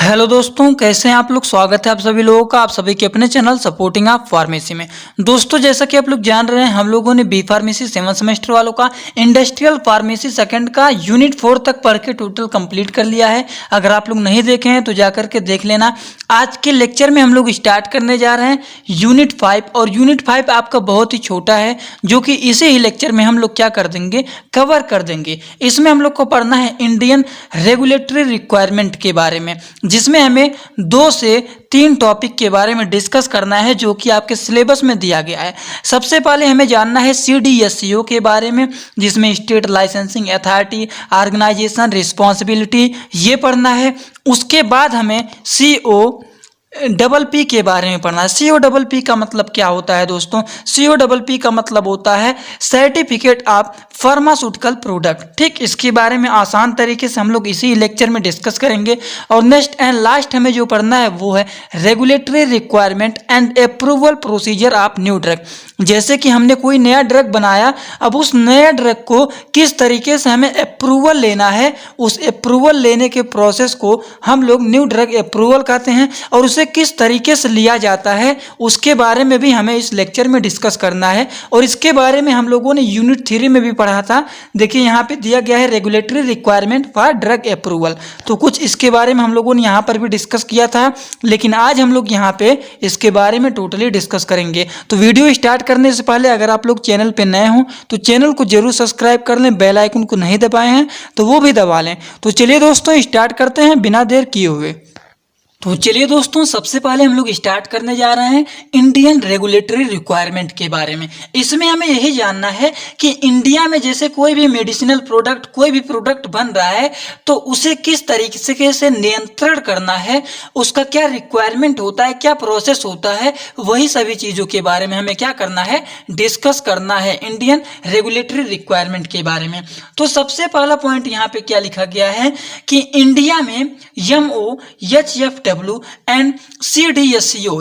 Hello दोस्तों, कैसे हैं आप लोग। स्वागत है आप सभी लोगों का आप सभी के अपने चैनल सपोर्टिंग ऑफ फार्मेसी में। दोस्तों, जैसा कि आप लोग जान रहे हैं, हम लोगों ने बी फार्मेसी 7 सेमेस्टर वालों का इंडस्ट्रियल फार्मेसी सेकंड का यूनिट 4 तक पढ़ के टोटल कंप्लीट कर लिया है। अगर आप लोग नहीं देखे हैं तो जाकर के देख लेना। आज के लेक्चर में हम लोग स्टार्ट करने जा रहे हैं यूनिट 5, और यूनिट 5 आपका बहुत ही छोटा है, जो कि इसी ही लेक्चर में हम लोग क्या कर देंगे, कवर कर देंगे। इसमें हम लोग को पढ़ना है इंडियन रेगुलेटरी रिक्वायरमेंट के बारे में, जिसमें हमें 2 से 3 टॉपिक के बारे में डिस्कस करना है, जो कि आपके सिलेबस में दिया गया है। सबसे पहले हमें जानना है CDSCO के बारे में, जिसमें state licensing authority, organization responsibility, ये पढ़ना है। उसके बाद हमें COPP के बारे में पढ़ना है। COPP का मतलब क्या होता है दोस्तों? COPP का मतलब होता है सर्टिफिकेट ऑफ फार्मास्यूटिकल प्रोडक्ट। ठीक, इसके बारे में आसान तरीके से हम लोग इसी लेक्चर में डिस्कस करेंगे। और नेक्स्ट एंड लास्ट हमें जो पढ़ना है वो है regulatory requirement and approval procedure of new drug. जैसे कि हमने कोई नया ड्रग बनाया, अब उस नया ड्रग को किस तरीके से हमें अप्रूवल लेना है, उस अप्रूवल लेने के प्रोसेस को हम लोग न्यू ड्रग अप्रूवल कहते हैं, और उसे किस तरीके से लिया जाता है उसके बारे में भी हमें इस लेक्चर में डिस्कस करना है। और इसके बारे में हम लोगों ने यूनिट 3 में भी पढ़ा था। देखिए यहाँ पे दिया गया है regulatory requirement for drug approval, तो कुछ इसके बारे में हम लोगों ने यहाँ पर भी डिस्कस किया था, लेकिन आज हम लोग यहाँ पे इसके बारे में टोटली डिस्कस करेंगे। तो वीडियो स्टार्ट करने से पहले अगर आप लोग चैनल पे नए हो तो चैनल को जरूर सब्सक्राइब कर लें, बेल आइकन को नहीं दबाए हैं तो वो भी दबा लें। तो चलिए दोस्तों, स्टार्ट करते हैं बिना देर किए हुए। तो चलिए दोस्तों, सबसे पहले हम लोग स्टार्ट करने जा रहे हैं इंडियन रेगुलेटरी रिक्वायरमेंट के बारे में। इसमें हमें यही जानना है कि इंडिया में जैसे कोई भी मेडिसिनल प्रोडक्ट, कोई भी प्रोडक्ट बन रहा है तो उसे किस तरीके से नियंत्रण करना है, उसका क्या रिक्वायरमेंट होता है, क्या प्रोसेस होता है, वही सभी चीज़ों के बारे में हमें क्या करना है, डिस्कस करना है इंडियन रेगुलेटरी रिक्वायरमेंट के बारे में। तो सबसे पहला पॉइंट यहाँ पे क्या लिखा गया है कि इंडिया में MOHFW एंड CDSCO।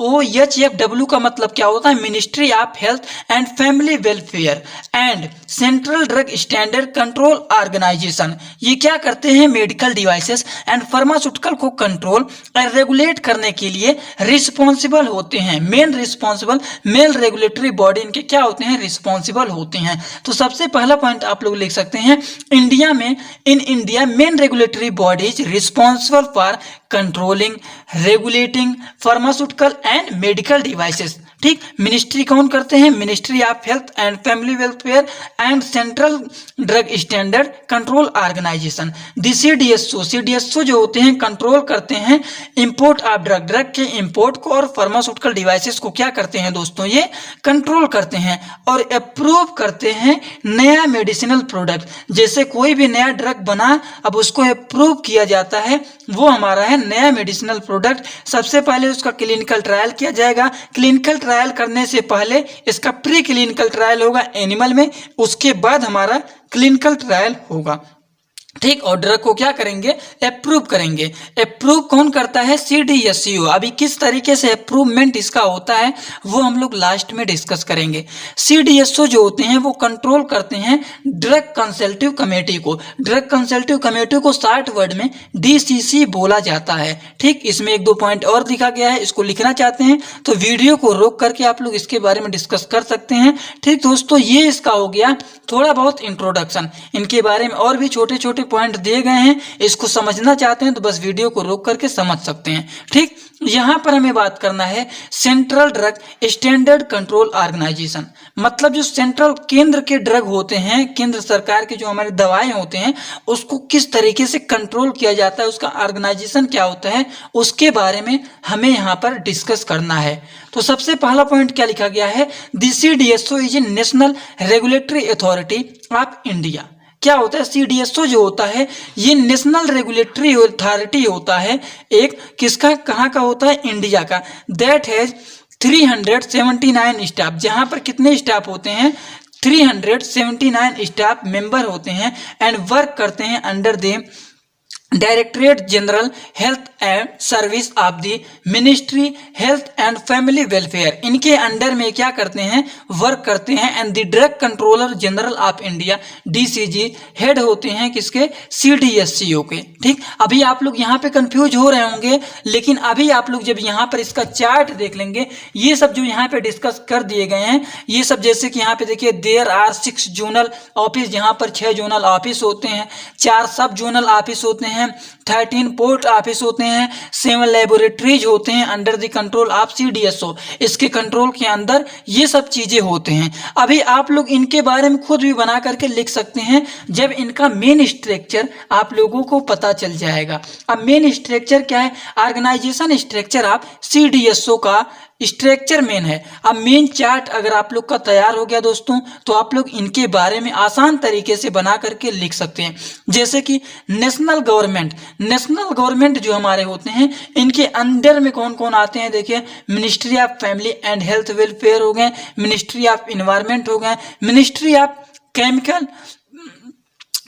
MOHFW का मतलब क्या होता है? Ministry of health and family welfare and central drug standard control organization. ये क्या करते हैं? मेडिकल डिवाइसेस एंड फार्मास्यूटिकल को कंट्रोल और रेगुलेट करने के लिए रिस्पॉन्सिबल होते हैं। Main responsible male regulatory body इनके क्या होते हैं? रिस्पॉन्सिबल होते हैं। तो सबसे पहला पॉइंट आप लोग लिख सकते हैं, इंडिया में in India main regulatory bodies responsible for controlling, regulating pharmaceutical and medical devices. ठीक, मिनिस्ट्री कौन करते हैं? Ministry of health and family welfare and central drug standard control organization. CDSCO जो होते हैं कंट्रोल करते हैं इंपोर्ट ऑफ ड्रग के इंपोर्ट को, और फार्मास्यूटिकल डिवाइसेस को क्या करते हैं दोस्तों? ये कंट्रोल करते हैं और अप्रूव करते हैं नया मेडिसिनल प्रोडक्ट। जैसे कोई भी नया ड्रग बना, अब उसको अप्रूव किया जाता है, वो हमारा है नया मेडिसिनल प्रोडक्ट। सबसे पहले उसका क्लिनिकल ट्रायल किया जाएगा। क्लिनिकल ट्रायल करने से पहले इसका प्री क्लिनिकल ट्रायल होगा एनिमल में, उसके बाद हमारा क्लिनिकल ट्रायल होगा। ठीक, और ड्रग को क्या करेंगे? अप्रूव करेंगे। अप्रूव कौन करता है? CDSCO। अभी किस तरीके से अप्रूवमेंट इसका होता है वो हम लोग लास्ट में डिस्कस करेंगे। CDSCO जो होते हैं वो कंट्रोल करते हैं ड्रग कंसल्टिव कमेटी को। ड्रग कंसल्टिव कमेटी को शॉर्ट वर्ड में DCC बोला जाता है। ठीक, इसमें 1-2 पॉइंट और लिखा गया है, इसको लिखना चाहते हैं तो वीडियो को रोक करके आप लोग इसके बारे में डिस्कस कर सकते हैं। ठीक दोस्तों, ये इसका हो गया थोड़ा बहुत इंट्रोडक्शन। इनके बारे में और भी छोटे छोटे पॉइंट दिए गए हैं, इसको समझना चाहते हैं तो बस वीडियो को रोक करके समझ सकते हैं। ठीक, यहाँ पर हमें बात करना है central drug standard control organization. मतलब जो सेंट्रल केंद्र के ड्रग होते हैं, केंद्र सरकार के जो हमारे दवाएं होते हैं, उसको किस तरीके से कंट्रोल किया जाता है, उसका ऑर्गेनाइजेशन क्या होता है, उसके बारे में हमें यहाँ पर डिस्कस करना है। तो सबसे पहला पॉइंट क्या लिखा गया है? CDSCO is a national regulatory authority of India. क्या होता है? CDSCO जो होता है ये नेशनल रेगुलेटरी अथॉरिटी होता है। एक किसका, कहाँ का होता है? इंडिया का। That has 379 staff. जहाँ पर कितने स्टाफ होते हैं? 379 स्टाफ मेंबर होते हैं एंड वर्क करते हैं under the directorate general health and service of the ministry health and family welfare, इनके अंडर में क्या करते हैं, वर्क करते हैं। And the drug controller general of India DCG head होते हैं किसके, CDSCO के। ठीक, अभी आप लोग यहाँ पे कंफ्यूज हो रहे होंगे, लेकिन अभी आप लोग जब यहाँ पर इसका चार्ट देख लेंगे, ये सब जो यहाँ पे डिस्कस कर दिए गए हैं, ये सब जैसे कि यहाँ पे देखिए देयर आर 6 जोनल ऑफिस, यहाँ पर 6 जोनल ऑफिस होते हैं, 4 सब जोनल ऑफिस होते हैं, 13 पोर्ट ऑफिस होते हैं, 7 लेबोरेटरीज होते हैं under the control of CDSO, इसके कंट्रोल के अंदर ये सब चीजें होते हैं। अभी आप लोग इनके बारे में खुद भी बना करके लिख सकते हैं जब इनका मेन स्ट्रक्चर आप लोगों को पता चल जाएगा। अब मेन स्ट्रक्चर क्या है, ऑर्गेनाइजेशन स्ट्रक्चर ऑफ CDSO का स्ट्रक्चर मेन है। अब मेन चार्ट अगर आप लोग का तैयार हो गया दोस्तों, तो आप लोग इनके बारे में आसान तरीके से बना करके लिख सकते हैं। जैसे कि नेशनल गवर्नमेंट जो हमारे होते हैं, इनके अंडर में कौन कौन आते हैं, देखिए ministry of family and health welfare हो गए, मिनिस्ट्री ऑफ इन्वायरमेंट हो गए, मिनिस्ट्री ऑफ केमिकल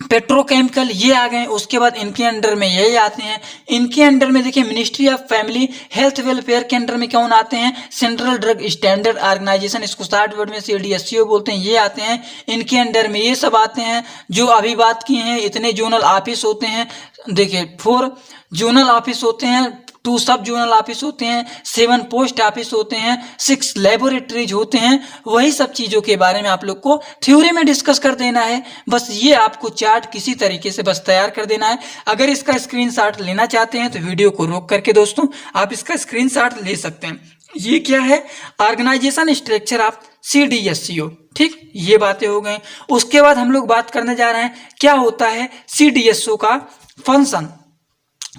पेट्रोकेमिकल, ये आ गए। उसके बाद इनके अंडर में यही आते हैं। इनके अंडर में देखिए ministry of family health welfare के अंडर में कौन आते हैं, सेंट्रल ड्रग स्टैंडर्ड ऑर्गेनाइजेशन, इसको शॉर्ट वर्ड में CDSCO बोलते हैं, ये आते हैं। इनके अंडर में ये सब आते हैं जो अभी बात की हैं। इतने जोनल ऑफिस होते हैं, देखिए 4 जोनल ऑफिस होते हैं, 2 सब जोनल ऑफिस होते हैं, 7 पोस्ट ऑफिस होते हैं, 6 लेबोरेटरीज होते हैं। वही सब चीज़ों के बारे में आप लोग को थ्योरी में डिस्कस कर देना है। बस ये आपको चार्ट किसी तरीके से बस तैयार कर देना है। अगर इसका स्क्रीनशॉट लेना चाहते हैं तो वीडियो को रोक करके दोस्तों आप इसका स्क्रीनशॉट ले सकते हैं। ये क्या है, ऑर्गेनाइजेशन स्ट्रक्चर ऑफ CDSCO। ठीक, ये बातें हो गई। उसके बाद हम लोग बात करने जा रहे हैं क्या होता है CDSO का फंक्शन।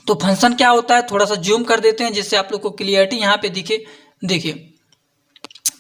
तो फंक्शन क्या होता है, थोड़ा सा जूम कर देते हैं जिससे आप लोग को क्लियरिटी यहाँ पे दिखे। देखिए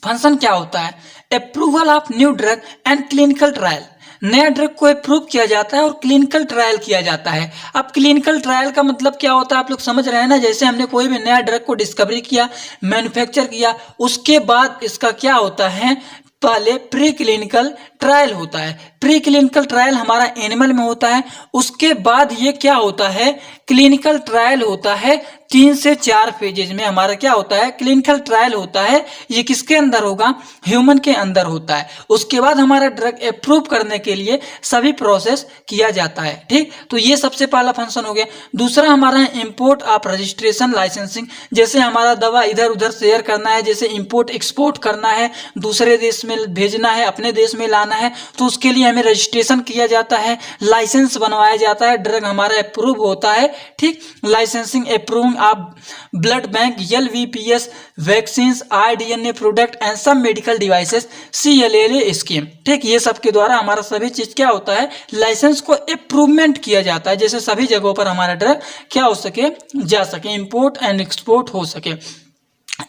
फंक्शन क्या होता है, approval of new drug and clinical trial, नया ड्रग को अप्रूव किया जाता है और क्लिनिकल ट्रायल किया जाता है। अब क्लिनिकल ट्रायल का मतलब क्या होता है आप लोग समझ रहे हैं ना, जैसे हमने कोई भी नया ड्रग को डिस्कवरी किया, मैन्युफैक्चर किया, उसके बाद इसका क्या होता है, पहले प्री क्लिनिकल ट्रायल होता है। प्री क्लिनिकल ट्रायल हमारा एनिमल में होता है, उसके बाद ये क्या होता है, क्लिनिकल ट्रायल होता है। 3 से 4 फेजेज में हमारा क्या होता है, क्लिनिकल ट्रायल होता है। ये किसके अंदर होगा, ह्यूमन के अंदर होता है। उसके बाद हमारा ड्रग अप्रूव करने के लिए सभी प्रोसेस किया जाता है। ठीक, तो ये सबसे पहला फंक्शन हो गया। दूसरा हमारा है इंपोर्ट ऑफ रजिस्ट्रेशन लाइसेंसिंग, जैसे हमारा दवा इधर उधर शेयर करना है, जैसे इंपोर्ट एक्सपोर्ट करना है, दूसरे देश में भेजना है, अपने देश में लाना है, तो उसके लिए हमें रजिस्ट्रेशन किया जाता है, लाइसेंस बनवाया जाता है, ड्रग हमारा अप्रूव होता है। ठीक, लाइसेंसिंग अप्रूविंग आप blood bank, LVPS vaccines, iDNA product and सब मेडिकल डिवाइसेस, CLLA स्कीम। ठीक, ये सब के द्वारा हमारा सभी चीज क्या होता है, लाइसेंस को अप्रूवमेंट किया जाता है, जैसे सभी जगहों पर हमारा ड्रग क्या हो सके, जा सके, इंपोर्ट एंड एक्सपोर्ट हो सके।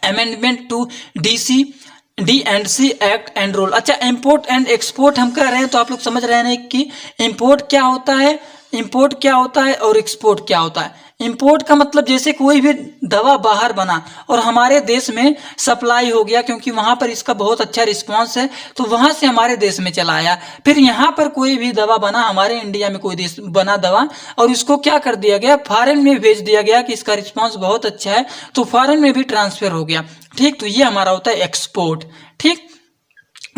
Amendment to D&C act and rule. अच्छा, इंपोर्ट एंड एक्सपोर्ट हम कर रहे हैं तो आप लोग समझ रहे हैं कि इंपोर्ट क्या होता है, इंपोर्ट क्या होता है और एक्सपोर्ट क्या होता है। इंपोर्ट का मतलब जैसे कोई भी दवा बाहर बना और हमारे देश में सप्लाई हो गया, क्योंकि वहाँ पर इसका बहुत अच्छा रिस्पांस है, तो वहाँ से हमारे देश में चला आया। फिर यहाँ पर कोई भी दवा बना, हमारे इंडिया में कोई देश बना दवा, और इसको क्या कर दिया गया, फॉरेन में भेज दिया गया कि इसका रिस्पांस बहुत अच्छा है, तो फॉरेन में भी ट्रांसफर हो गया। ठीक, तो ये हमारा होता है एक्सपोर्ट। ठीक,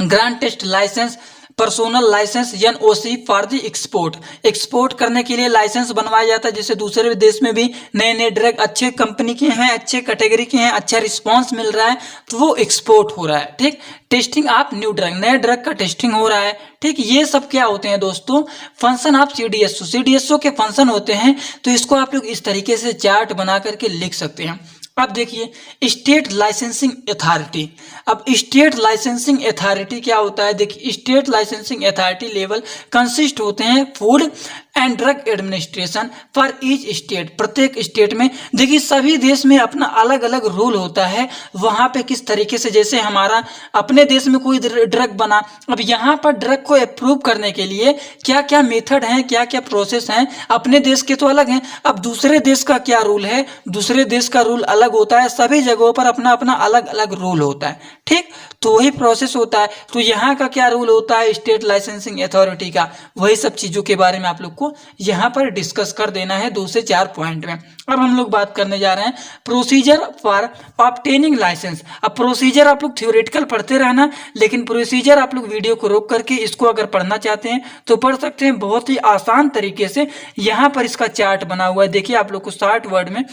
grant test license, personal license NOC for the export, export करने के लिए लाइसेंस बनवाया जाता है, जैसे दूसरे देश में भी नए नए ड्रग अच्छे कंपनी के हैं, अच्छे कैटेगरी के हैं, अच्छा रिस्पांस मिल रहा है, तो वो एक्सपोर्ट हो रहा है। ठीक, टेस्टिंग ऑफ न्यू ड्रग, नए ड्रग का टेस्टिंग हो रहा है। ठीक, ये सब क्या होते हैं दोस्तों, फंक्शन ऑफ CDSO के फंक्शन होते हैं। तो इसको आप लोग इस तरीके से चार्ट बना करके लिख सकते हैं। अब देखिए स्टेट लाइसेंसिंग अथॉरिटी। अब स्टेट लाइसेंसिंग अथॉरिटी क्या होता है, देखिए state licensing authority level consist होते हैं food and drug administration for each state, प्रत्येक स्टेट में। देखिए सभी देश में अपना अलग अलग रूल होता है, वहाँ पे किस तरीके से, जैसे हमारा अपने देश में कोई ड्रग बना, अब यहाँ पर ड्रग को अप्रूव करने के लिए क्या क्या मेथड हैं, क्या क्या प्रोसेस हैं, अपने देश के तो अलग हैं, अब दूसरे देश का क्या रूल है, दूसरे देश का रूल अलग होता है। सभी जगहों पर अपना अपना अलग अलग रूल होता है। ठीक, तो वही प्रोसेस होता है। तो यहाँ का क्या रूल होता है, स्टेट लाइसेंसिंग अथॉरिटी का, वही सब चीज़ों के बारे में आप लोग को को यहाँ पर डिस्कस कर देना है 2 से 4 पॉइंट में। अब हम लोग बात करने जा रहे हैं प्रोसीजर फॉर ऑब्टेनिंग लाइसेंस। अब प्रोसीजर आप लोग थ्योरेटिकल पढ़ते रहना, लेकिन प्रोसीजर आप लोग वीडियो को रोक करके इसको अगर पढ़ना चाहते हैं तो पढ़ सकते हैं बहुत ही आसान तरीके से। यहाँ पर इसका चार्ट बना हुआ है, देखिए आप लोग को 60 वर्ड में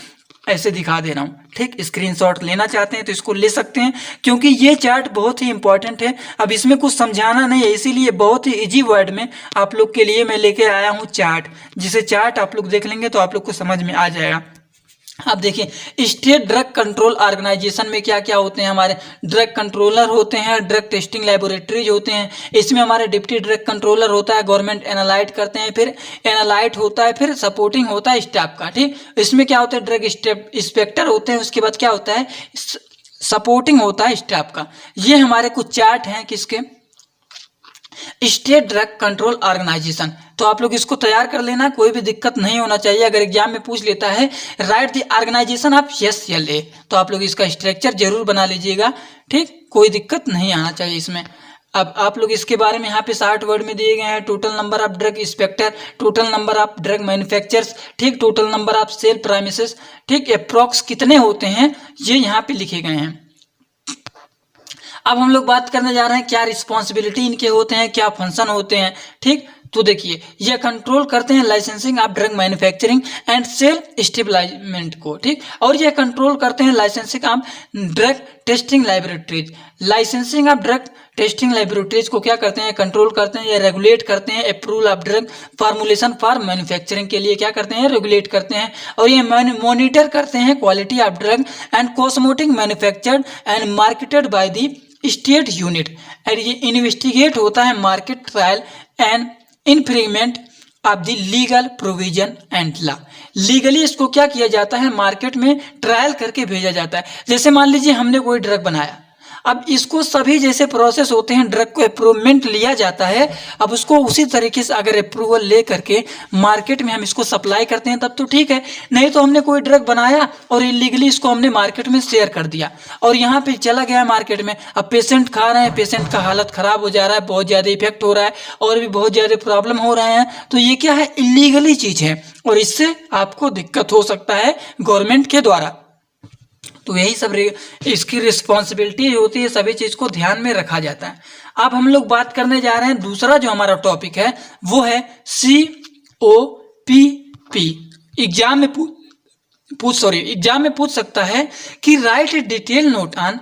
ऐसे दिखा दे रहा हूँ, ठीक। स्क्रीनशॉट लेना चाहते हैं तो इसको ले सकते हैं, क्योंकि ये चार्ट बहुत ही इंपॉर्टेंट है। अब इसमें कुछ समझाना नहीं है, इसीलिए बहुत ही इजी वर्ड में आप लोग के लिए मैं लेके आया हूँ चार्ट, जिसे चार्ट आप लोग देख लेंगे तो आप लोग को समझ में आ जाएगा। अब देखिए स्टेट ड्रग कंट्रोल ऑर्गेनाइजेशन में क्या क्या होते हैं, हमारे ड्रग कंट्रोलर होते हैं, ड्रग टेस्टिंग लैबोरेटरीज होते हैं, इसमें हमारे डिप्टी ड्रग कंट्रोलर होता है, गवर्नमेंट एनालाइट करते हैं, फिर एनालाइट होता है, फिर सपोर्टिंग होता है स्टाफ का, ठीक। इसमें क्या होता है ड्रग इंस्पेक्टर होते हैं, उसके बाद क्या होता है सपोर्टिंग होता है स्टाफ का। ये हमारे कुछ चार्ट हैं किसके, स्टेट ड्रग कंट्रोल ऑर्गेनाइजेशन। तो आप लोग इसको तैयार कर लेना, कोई भी दिक्कत नहीं होना चाहिए। अगर एग्जाम में पूछ लेता है write the organization of SLA, तो आप लोग इसका स्ट्रक्चर जरूर बना लीजिएगा, ठीक। कोई दिक्कत नहीं आना चाहिए इसमें। अब आप लोग इसके बारे में यहाँ पे 60 वर्ड में दिए गए हैं। Total number of drug inspector, total number of drug manufacturers, ठीक, टोटल नंबर ऑफ सेल प्राइमिसेस, ठीक, अप्रॉक्स कितने होते हैं ये यहाँ पे लिखे गए हैं। अब हम लोग बात करने जा रहे हैं क्या रिस्पॉन्सिबिलिटी इनके होते हैं, क्या फंक्शन होते हैं, ठीक। तो देखिए ये कंट्रोल करते हैं licensing of drug manufacturing and sale establishment को, ठीक। और ये कंट्रोल करते हैं licensing of drug testing laboratories. Licensing of drug testing laboratories को क्या करते हैं, कंट्रोल करते हैं, ये रेगुलेट करते हैं। Approval of drug formulation for manufacturing के लिए क्या करते हैं, रेगुलेट करते हैं। और ये मॉनिटर करते हैं quality of drug and cosmetic manufactured and marketed by the state unit. और ये इन्वेस्टिगेट होता है market trial and infringement of the legal provision and law. Legally इसको क्या किया जाता है, मार्केट में ट्रायल करके भेजा जाता है। जैसे मान लीजिए हमने कोई ड्रग बनाया, अब इसको सभी जैसे प्रोसेस होते हैं, ड्रग को अप्रूवमेंट लिया जाता है। अब उसको उसी तरीके से अगर अप्रूवल ले करके मार्केट में हम इसको सप्लाई करते हैं तब तो ठीक है, नहीं तो हमने कोई ड्रग बनाया और इलीगली इसको हमने मार्केट में शेयर कर दिया और यहाँ पे चला गया मार्केट में। अब पेशेंट खा रहे हैं, पेशेंट का हालत खराब हो जा रहा है, बहुत ज़्यादा इफेक्ट हो रहा है और भी बहुत ज़्यादा प्रॉब्लम हो रहे हैं, तो ये क्या है, इलीगली चीज़ है और इससे आपको दिक्कत हो सकता है गवर्नमेंट के द्वारा। तो यही सब इसकी रिस्पॉन्सिबिलिटी होती है, सभी चीज को ध्यान में रखा जाता है। अब हम लोग बात करने जा रहे हैं दूसरा जो हमारा टॉपिक है वो है COPP। एग्जाम में पूछ सकता है कि right A detail note on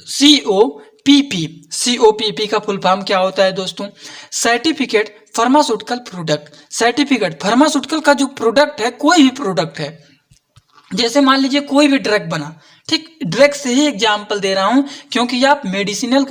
COPP। COPP का फुल फॉर्म क्या होता है दोस्तों, certificate pharmaceutical product. Certificate pharmaceutical का जो प्रोडक्ट है, कोई भी प्रोडक्ट है, जैसे मान लीजिए कोई भी ड्रग बना, ठीक, ड्रग से ही एग्जाम्पल दे रहा हूं क्योंकि आप मेडिसिनल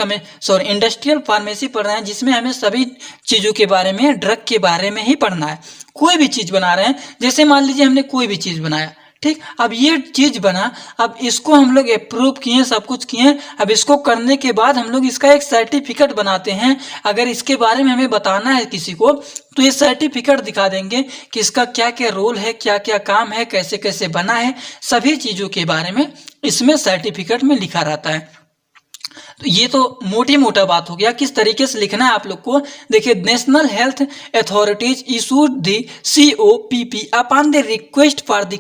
इंडस्ट्रियल फार्मेसी पढ़ रहे हैं, जिसमें हमें सभी चीजों के बारे में, ड्रग के बारे में ही पढ़ना है। कोई भी चीज बना रहे हैं, जैसे मान लीजिए हमने कोई भी चीज बनाया, ठीक, अब ये चीज बना, अब इसको हम लोग अप्रूव किए, सब कुछ किए, अब इसको करने के बाद हम लोग इसका एक सर्टिफिकेट बनाते हैं। अगर इसके बारे में हमें बताना है किसी को तो ये सर्टिफिकेट दिखा देंगे कि इसका क्या क्या रोल है, क्या क्या काम है, कैसे कैसे बना है, सभी चीजों के बारे में इसमें सर्टिफिकेट में लिखा रहता है। तो ये तो मोटी मोटा बात हो गया, किस तरीके से लिखना है आप लोग को। देखिए, national health authorities issued the COPP upon the request for the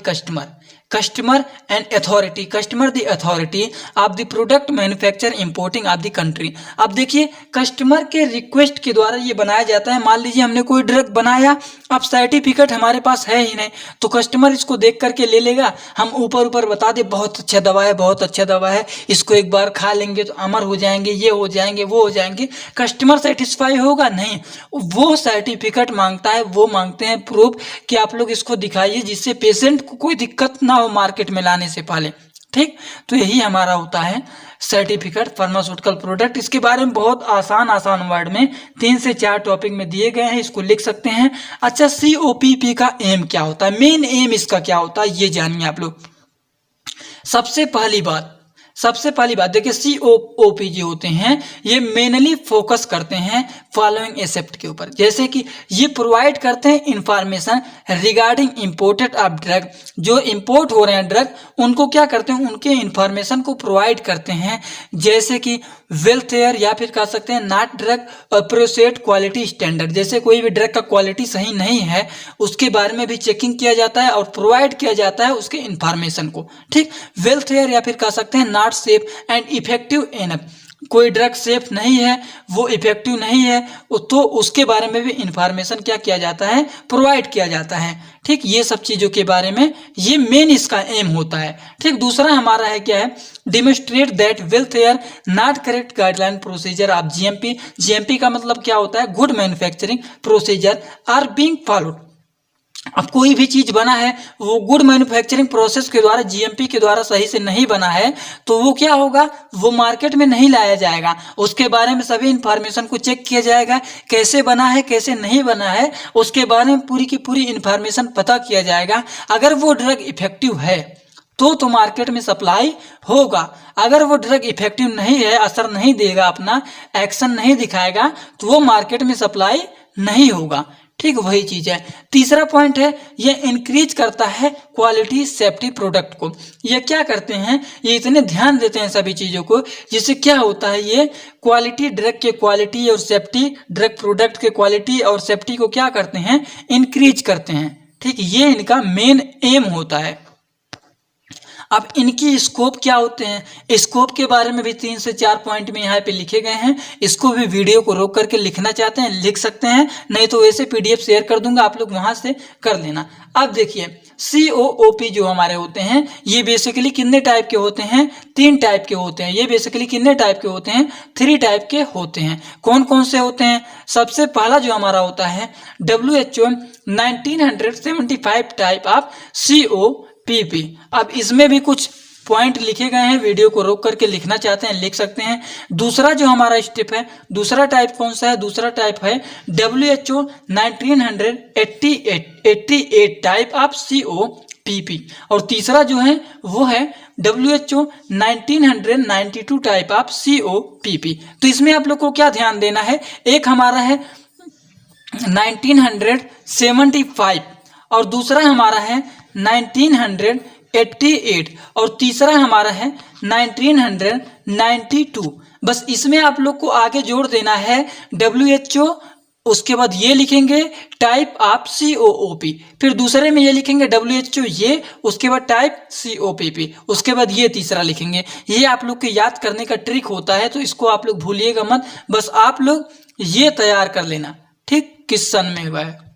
customer and authority, customer the authority of the product manufacture importing of the country. अब देखिए कस्टमर के रिक्वेस्ट के द्वारा ये बनाया जाता है। मान लीजिए हमने कोई ड्रग बनाया, अब सर्टिफिकेट हमारे पास है ही नहीं, तो कस्टमर इसको देख करके ले लेगा। हम ऊपर बता दे बहुत अच्छा दवा है, बहुत अच्छा दवा है, इसको एक बार खा लेंगे तो अमर हो जाएंगे, ये हो जाएंगे, वो हो जाएंगे। कस्टमर सेटिस्फाई होगा नहीं, वो सर्टिफिकेट मांगता है, वो मांगते हैं प्रूफ कि आप लोग इसको दिखाइए जिससे पेशेंट को कोई दिक्कत ना हो मार्केट में लाने से पहले, ठीक। तो यही हमारा होता है सर्टिफिकेट फार्मास्यूटिकल प्रोडक्ट। इसके बारे में बहुत आसान वर्ड में 3 से 4 टॉपिक में दिए गए हैं, इसको लिख सकते हैं। अच्छा, COPP का एम क्या होता है, मेन एम इसका क्या होता है, ये जानिए आप लोग। सबसे पहली बात, सबसे पहली बात देखिए, COOP जो होते हैं ये मेनली फोकस करते हैं फॉलोइंग एसेप्ट के ऊपर, जैसे कि ये प्रोवाइड करते हैं information regarding imported of drug, जो इम्पोर्ट हो रहे हैं ड्रग उनको क्या करते हैं, उनके इंफॉर्मेशन को प्रोवाइड करते हैं, जैसे कि वेलफेयर या फिर कह सकते हैं not drug processed quality standard, जैसे कोई भी ड्रग का क्वालिटी सही नहीं है उसके बारे में भी चेकिंग किया जाता है और प्रोवाइड किया जाता है उसके इंफॉर्मेशन को। ठीक, वेलफेयर या फिर कह सकते हैं not safe and effective enough, कोई ड्रग सेफ नहीं है, वो इफेक्टिव नहीं है, तो उसके बारे में भी इंफॉर्मेशन क्या किया जाता है, प्रोवाइड किया जाता है। ठीक, ये सब चीज़ों के बारे में ये मेन इसका एम होता है। ठीक, दूसरा हमारा है क्या है, demonstrate that welfare not correct guideline procedure of GMP। GMP का मतलब क्या होता है, good manufacturing procedure are being followed. अब कोई भी चीज बना है वो गुड मैन्युफैक्चरिंग प्रोसेस के द्वारा GMP के द्वारा सही से नहीं बना है तो वो क्या होगा, वो मार्केट में नहीं लाया जाएगा। उसके बारे में सभी इंफॉर्मेशन को चेक किया जाएगा, कैसे बना है कैसे नहीं बना है उसके बारे में पूरी की पूरी इंफॉर्मेशन पता किया जाएगा। अगर वो ड्रग इफेक्टिव है तो मार्केट में सप्लाई होगा, अगर वो ड्रग इफेक्टिव नहीं है, असर नहीं देगा, अपना एक्शन नहीं दिखाएगा तो वो मार्केट में सप्लाई नहीं होगा। ठीक, वही चीज है। तीसरा पॉइंट है, ये इंक्रीज करता है क्वालिटी सेफ्टी प्रोडक्ट को। ये क्या करते हैं, ये इतने ध्यान देते हैं सभी चीजों को, जिससे क्या होता है, ये क्वालिटी ड्रग के क्वालिटी और सेफ्टी, ड्रग प्रोडक्ट के क्वालिटी और सेफ्टी को क्या करते हैं, इंक्रीज करते हैं। ठीक, ये इनका मेन एम होता है। अब इनकी स्कोप क्या होते हैं, स्कोप के बारे में भी 3 से 4 पॉइंट में यहाँ पे लिखे गए हैं। इसको भी वीडियो को रोक करके लिखना चाहते हैं लिख सकते हैं, नहीं तो वैसे PDF शेयर कर दूंगा, आप लोग वहां से कर लेना। अब देखिए COOP जो हमारे होते हैं ये बेसिकली कितने टाइप के होते हैं, 3 टाइप के होते हैं। ये बेसिकली कितने टाइप के होते हैं, 3 टाइप के होते हैं। कौन कौन से होते हैं, सबसे पहला जो हमारा होता है WHO 1975 टाइप ऑफ COPP। अब इसमें भी कुछ पॉइंट लिखे गए हैं, वीडियो को रोक करके लिखना चाहते हैं लिख सकते हैं। दूसरा जो हमारा स्टेप है, दूसरा टाइप कौन सा है, दूसरा टाइप है WHO 1988 टाइप ऑफ COPP। और तीसरा जो है वो है WHO 1992 टाइप ऑफ COPP। तो इसमें आप लोग को क्या ध्यान देना है, एक हमारा है 1975 और दूसरा हमारा है 1988 और तीसरा हमारा है 1992। बस इसमें आप लोग को आगे जोड़ देना है WHO, उसके बाद ये लिखेंगे टाइप ऑफ COOP, फिर दूसरे में ये लिखेंगे WHO ये, उसके बाद टाइप COPP, उसके बाद ये तीसरा लिखेंगे। ये आप लोग के याद करने का ट्रिक होता है, तो इसको आप लोग भूलिएगा मत, बस आप लोग ये तैयार कर लेना। ठीक, किस सन में हुआ है,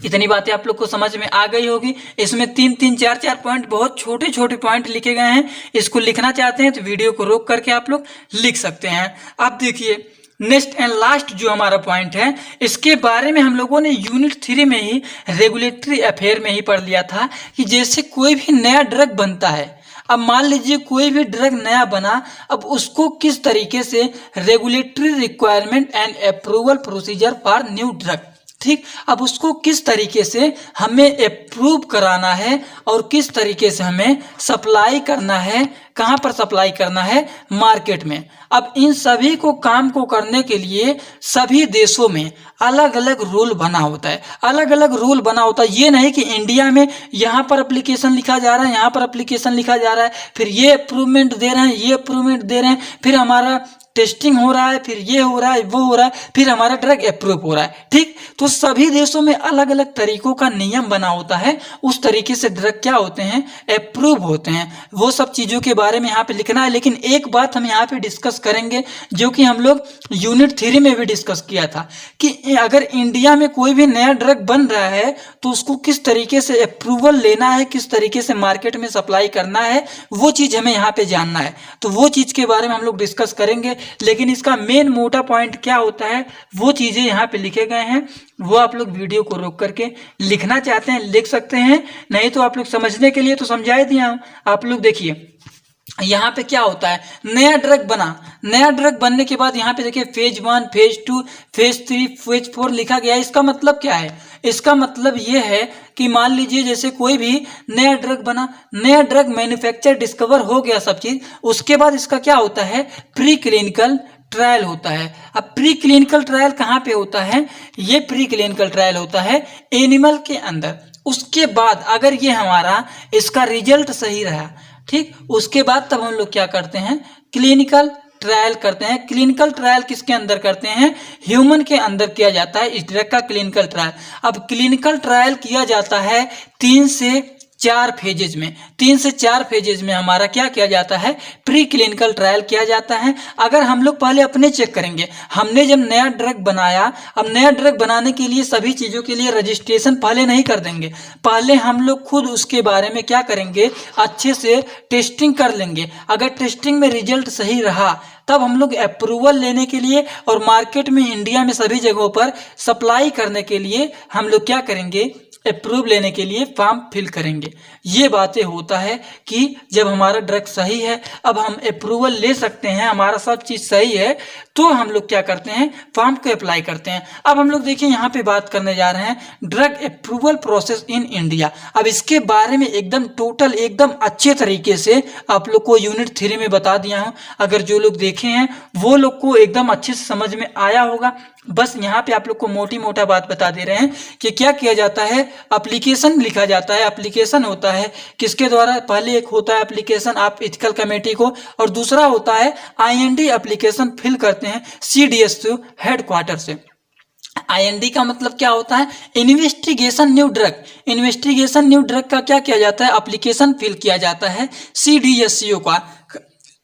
इतनी बातें आप लोग को समझ में आ गई होगी। इसमें 3-3, 4-4 पॉइंट, बहुत छोटे छोटे पॉइंट लिखे गए हैं। इसको लिखना चाहते हैं तो वीडियो को रोक करके आप लोग लिख सकते हैं। अब देखिए नेक्स्ट एंड लास्ट जो हमारा पॉइंट है, इसके बारे में हम लोगों ने यूनिट 3 में ही रेगुलेटरी अफेयर में ही पढ़ लिया था कि जैसे कोई भी नया ड्रग बनता है, अब मान लीजिए कोई भी ड्रग नया बना, अब उसको किस तरीके से regulatory requirement and approval procedure for new drug. ठीक, अब उसको किस तरीके से हमें अप्रूव कराना है और किस तरीके से हमें सप्लाई करना है, कहाँ पर सप्लाई करना है, मार्केट में। अब इन सभी को काम को करने के लिए सभी देशों में अलग अलग रूल बना होता है, अलग अलग रूल बना होता है। ये नहीं कि इंडिया में यहाँ पर एप्लीकेशन लिखा जा रहा है, यहाँ पर एप्लीकेशन लिखा जा रहा है, फिर ये अप्रूवमेंट दे रहे हैं, ये अप्रूवमेंट दे रहे हैं, फिर हमारा टेस्टिंग हो रहा है, फिर ये हो रहा है, वो हो रहा है, फिर हमारा ड्रग अप्रूव हो रहा है। ठीक, तो सभी देशों में अलग अलग तरीकों का नियम बना होता है, उस तरीके से ड्रग क्या होते हैं, अप्रूव होते हैं। वो सब चीज़ों के बारे में यहाँ पे लिखना है। लेकिन एक बात हम यहाँ पे डिस्कस करेंगे जो कि हम लोग यूनिट 3 में भी डिस्कस किया था कि अगर इंडिया में कोई भी नया ड्रग बन रहा है तो उसको किस तरीके से अप्रूवल लेना है, किस तरीके से मार्केट में सप्लाई करना है, वो चीज़ हमें यहाँ पे जानना है। तो वो चीज़ के बारे में हम लोग डिस्कस करेंगे। लेकिन इसका मेन मोटा पॉइंट क्या होता है, वो चीज़ें यहाँ पे लिखे गए हैं, वो आप लोग वीडियो को रोक करके लिखना चाहते हैं लिख सकते हैं, नहीं तो आप लोग समझने के लिए तो समझा ही दिया हूँ। आप लोग देखिए यहाँ पे क्या होता है, नया ड्रग बना, नया ड्रग बनने के बाद यहाँ पे देखिए फेज 1, फेज 2, फेज 3, फेज 4 लिखा गया है। इसका मतलब क्या है, इसका मतलब ये है कि मान लीजिए जैसे कोई भी नया ड्रग बना, नया ड्रग मैन्युफैक्चर डिस्कवर हो गया सब चीज, उसके बाद इसका क्या होता है, प्री क्लिनिकल ट्रायल होता है। अब प्री क्लिनिकल ट्रायल कहाँ पे होता है, ये प्री क्लिनिकल ट्रायल होता है एनिमल के अंदर। उसके बाद अगर ये हमारा इसका रिजल्ट सही रहा, ठीक, उसके बाद तब हम लोग क्या करते हैं, क्लिनिकल ट्रायल करते हैं। क्लिनिकल ट्रायल किसके अंदर करते हैं, ह्यूमन के अंदर किया जाता है इस ड्रग का क्लिनिकल ट्रायल। अब क्लिनिकल ट्रायल किया जाता है 3 से 4 फेजेज में, 3 से 4 फेजेज में हमारा क्या किया जाता है, प्री क्लिनिकल ट्रायल किया जाता है। अगर हम लोग पहले अपने चेक करेंगे, हमने जब नया ड्रग बनाया, अब नया ड्रग बनाने के लिए सभी चीज़ों के लिए रजिस्ट्रेशन पहले नहीं कर देंगे, पहले हम लोग खुद उसके बारे में क्या करेंगे, अच्छे से टेस्टिंग कर लेंगे। अगर टेस्टिंग में रिजल्ट सही रहा तब हम लोग अप्रूवल लेने के लिए और मार्केट में इंडिया में सभी जगहों पर सप्लाई करने के लिए हम लोग क्या करेंगे, अप्रूव लेने के लिए फॉर्म फिल करेंगे। ये बातें होता है कि जब हमारा ड्रग सही है, अब हम अप्रूवल ले सकते हैं, हमारा सब चीज़ सही है, तो हम लोग क्या करते हैं, फॉर्म को अप्लाई करते हैं। अब हम लोग देखिए यहाँ पे बात करने जा रहे हैं drug approval process in India. अब इसके बारे में एकदम टोटल एकदम अच्छे तरीके से आप लोग को यूनिट 3 में बता दिया हूँ। अगर जो लोग देखे हैं वो लोग को एकदम अच्छे से समझ में आया होगा। बस यहाँ पे आप लोग को मोटी मोटा बात बता दे रहे हैं कि क्या किया जाता है, एप्लीकेशन लिखा जाता है। एप्लीकेशन होता है किसके द्वारा, पहले एक होता है एप्लीकेशन आप एथिकल कमेटी को, और दूसरा होता है IND एप्लीकेशन फिल करते हैं CDSO हेडक्वार्टर से। IND का मतलब क्या होता है, investigation new drug. Investigation new drug का क्या किया जाता है, एप्लीकेशन फिल किया जाता है CDSO का,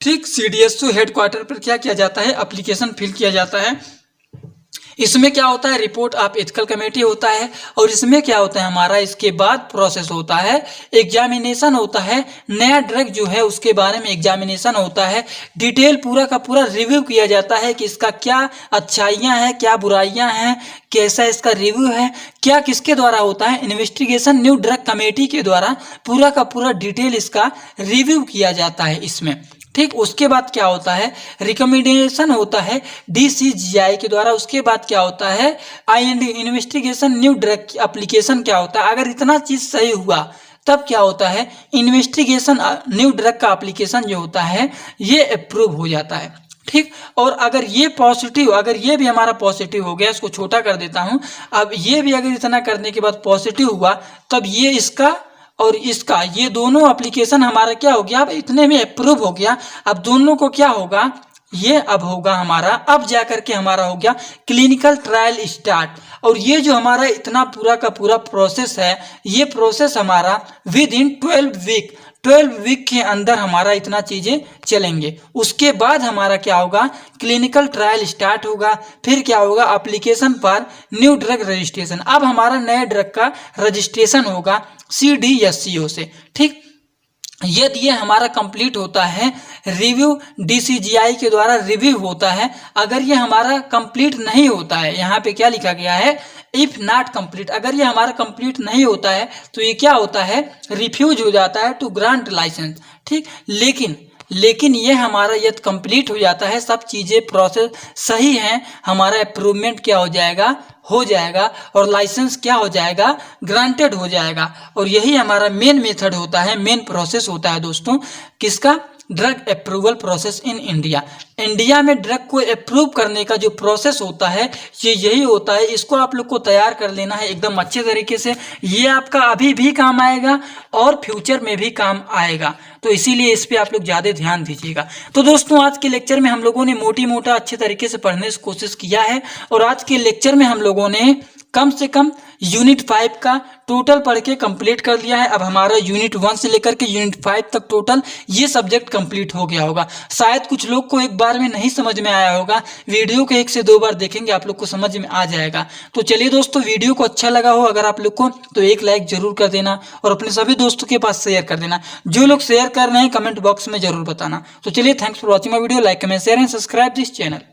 ठीक, CDSO हेडक्वार्टर पर क्या किया जाता है, एप्लीकेशन फिल किया जाता है। इसमें क्या होता है, रिपोर्ट ऑफ एथिकल कमेटी होता है, और इसमें क्या होता है हमारा, इसके बाद प्रोसेस होता है, एग्जामिनेशन होता है। नया ड्रग जो है उसके बारे में एग्जामिनेशन होता है, डिटेल पूरा का पूरा रिव्यू किया जाता है कि इसका क्या अच्छाइयाँ हैं, क्या बुराइयाँ हैं, कैसा इसका रिव्यू है, क्या किसके द्वारा होता है, इन्वेस्टिगेशन न्यू ड्रग कमेटी के द्वारा पूरा का पूरा डिटेल इसका रिव्यू किया जाता है इसमें, ठीक। उसके बाद क्या होता है, रिकमेंडेशन होता है DCGI के द्वारा। उसके बाद क्या होता है, IND investigation new drug application क्या होता है। अगर इतना चीज सही हुआ तब क्या होता है, इन्वेस्टिगेशन न्यू ड्रग का एप्लीकेशन जो होता है ये अप्रूव हो जाता है, ठीक। और अगर ये पॉजिटिव, अगर ये भी हमारा पॉजिटिव हो गया, इसको छोटा कर देता हूं, अब ये भी अगर इतना करने के बाद पॉजिटिव हुआ, तब ये इसका और इसका, ये दोनों एप्लीकेशन हमारा क्या हो गया, अब इतने में अप्रूव हो गया। अब दोनों को क्या होगा, ये अब होगा हमारा, अब जाकर के हमारा हो गया क्लिनिकल ट्रायल स्टार्ट। और ये जो हमारा इतना पूरा का पूरा प्रोसेस है, ये प्रोसेस हमारा विद इन 12 वीक के अंदर हमारा इतना चीजें चलेंगे। उसके बाद हमारा क्या होगा, क्लिनिकल ट्रायल स्टार्ट होगा, फिर क्या होगा, एप्लीकेशन पर न्यू ड्रग रजिस्ट्रेशन। अब हमारा नए ड्रग का रजिस्ट्रेशन होगा CDSO से, ठीक। यदि ये हमारा कंप्लीट होता है, रिव्यू DCGI के द्वारा रिव्यू होता है। अगर ये हमारा कंप्लीट नहीं होता है, यहाँ पे क्या लिखा गया है, इफ नॉट कंप्लीट, अगर ये हमारा कंप्लीट नहीं होता है तो ये क्या होता है, रिफ्यूज हो जाता है टू ग्रांट लाइसेंस, ठीक। लेकिन ये हमारा यदि कंप्लीट हो जाता है, सब चीज़ें प्रोसेस सही हैं, हमारा अप्रूवमेंट क्या हो जाएगा और लाइसेंस क्या हो जाएगा, ग्रांटेड हो जाएगा। और यही हमारा मेन मेथड होता है, मेन प्रोसेस होता है दोस्तों, किसका, drug approval process in India. India में ड्रग को अप्रूव करने का जो प्रोसेस होता है ये यही होता है। इसको आप लोग को तैयार कर लेना है एकदम अच्छे तरीके से। ये आपका अभी भी काम आएगा और फ्यूचर में भी काम आएगा, तो इसीलिए इस पे आप लोग ज़्यादा ध्यान दीजिएगा। तो दोस्तों आज के लेक्चर में हम लोगों ने मोटा अच्छे तरीके से पढ़ने की कोशिश किया है, और आज के लेक्चर में हम लोगों ने कम से कम यूनिट 5 का टोटल पढ़ के कंप्लीट कर लिया है। अब हमारा यूनिट 1 से लेकर के यूनिट 5 तक टोटल ये सब्जेक्ट कंप्लीट हो गया होगा। शायद कुछ लोग को एक बार में नहीं समझ में आया होगा, वीडियो को 1 से 2 बार देखेंगे आप लोग को समझ में आ जाएगा। तो चलिए दोस्तों, वीडियो को अच्छा लगा हो अगर आप लोग को तो एक लाइक जरूर कर देना और अपने सभी दोस्तों के पास शेयर कर देना। जो लोग शेयर कर रहे हैं कमेंट बॉक्स में जरूर बताना। तो चलिए, thanks for watching my video, like comment share and subscribe this channel.